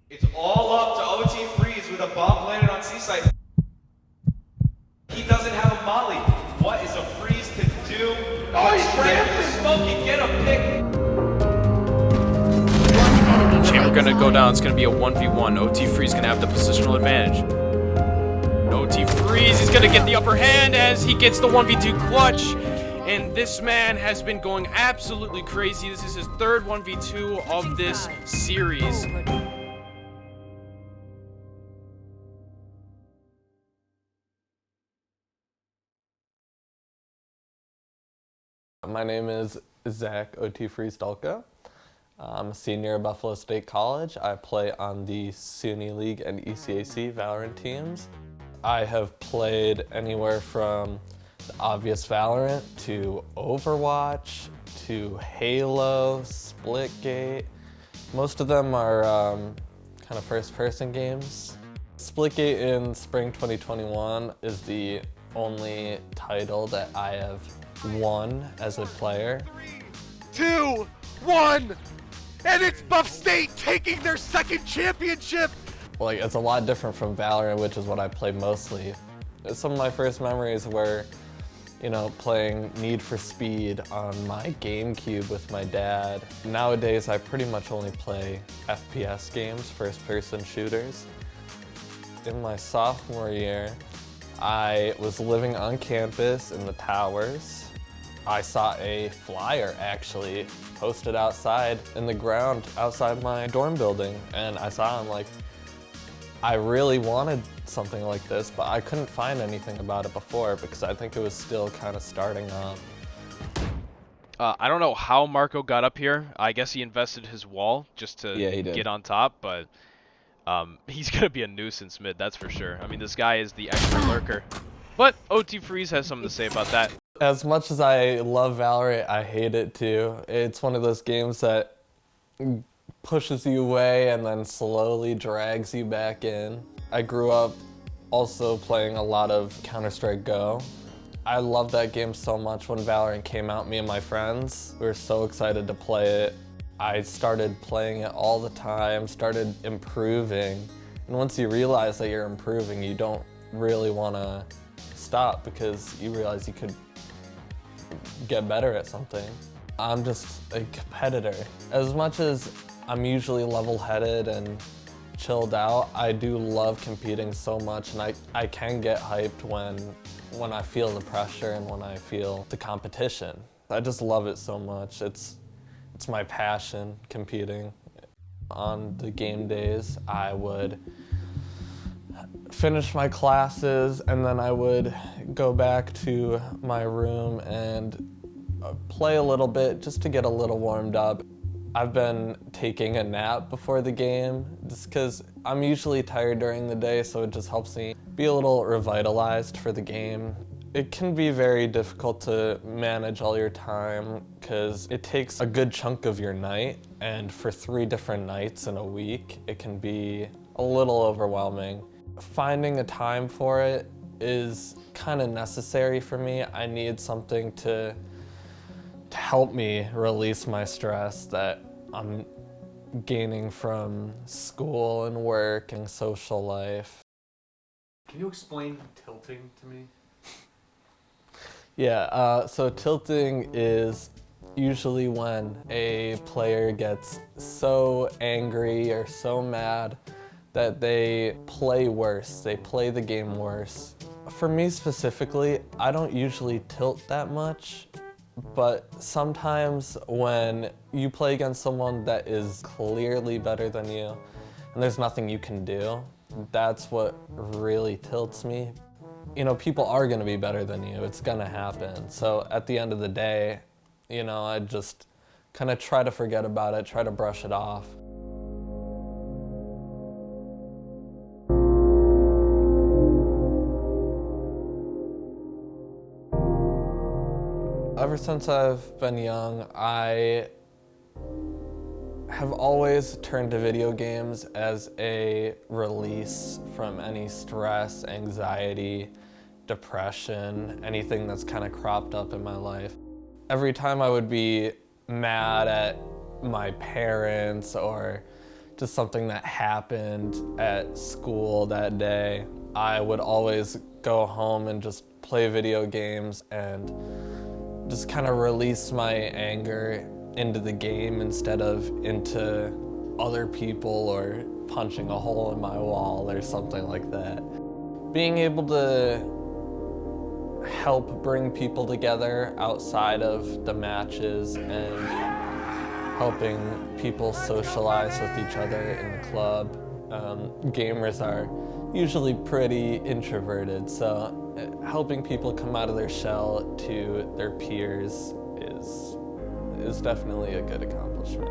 It's all up to OT Freeze with a bomb planted on C-side. He doesn't have a molly. What is a Freeze to do? Oh, he's spraying Smokey, get a pick. Chamber gonna go down. It's gonna be a 1v1. OT Freeze gonna have the positional advantage. OT Freeze is gonna get the upper hand as he gets the 1v2 clutch. And this man has been going absolutely crazy. This is his third 1v2 of this series. My name is Zach OT Freeze Dulko. I'm a senior at Buffalo State College. I play on the SUNY League and ECAC Valorant teams. I have played anywhere from the obvious Valorant to Overwatch to Halo, Splitgate. Most of them are kind of first-person games. Splitgate in spring 2021 is the only title that I have won as a player. 2, 1, and it's Buff State taking their second championship! Like, it's a lot different from Valorant, which is what I play mostly. Some of my first memories were, you know, playing Need for Speed on my GameCube with my dad. Nowadays, I pretty much only play FPS games, first-person shooters. In my sophomore year, I was living on campus in the towers. I saw a flyer actually posted outside in the ground outside my dorm building, and I saw him like, I really wanted something like this, but I couldn't find anything about it before because I think it was still kind of starting up. I don't know how Marco got up here. I guess he invested his wall just to get on top, but he's gonna be a nuisance mid, that's for sure. I mean, this guy is the extra lurker. But OT Freeze has something to say about that. As much as I love Valorant, I hate it too. It's one of those games that pushes you away and then slowly drags you back in. I grew up also playing a lot of Counter-Strike Go. I loved that game so much. When Valorant came out, me and my friends, we were so excited to play it. I started playing it all the time, started improving. And once you realize that you're improving, you don't really want to stop because you realize you could get better at something. I'm just a competitor. As much as I'm usually level-headed and chilled out, I do love competing so much, and I can get hyped when I feel the pressure and when I feel the competition. I just love it so much. It's my passion, competing. On the game days, I would finish my classes and then I would go back to my room and play a little bit just to get a little warmed up. I've been taking a nap before the game just because I'm usually tired during the day, so it just helps me be a little revitalized for the game. It can be very difficult to manage all your time because it takes a good chunk of your night, and for 3 different nights in a week, it can be a little overwhelming. Finding a time for it is kind of necessary for me. I need something to help me release my stress that I'm gaining from school and work and social life. Can you explain tilting to me? Yeah, so tilting is usually when a player gets so angry or so mad that they play worse, they play the game worse. For me specifically, I don't usually tilt that much, but sometimes when you play against someone that is clearly better than you and there's nothing you can do, that's what really tilts me. You know, people are gonna be better than you, it's gonna happen. So at the end of the day, you know, I just kind of try to forget about it, try to brush it off. Ever since I've been young, I have always turned to video games as a release from any stress, anxiety, depression, anything that's kind of cropped up in my life. Every time I would be mad at my parents or just something that happened at school that day. I would always go home and just play video games and just kind of release my anger into the game instead of into other people or punching a hole in my wall or something like that. Being able to help bring people together outside of the matches and helping people socialize with each other in the club. Gamers are usually pretty introverted, so helping people come out of their shell to their peers is definitely a good accomplishment.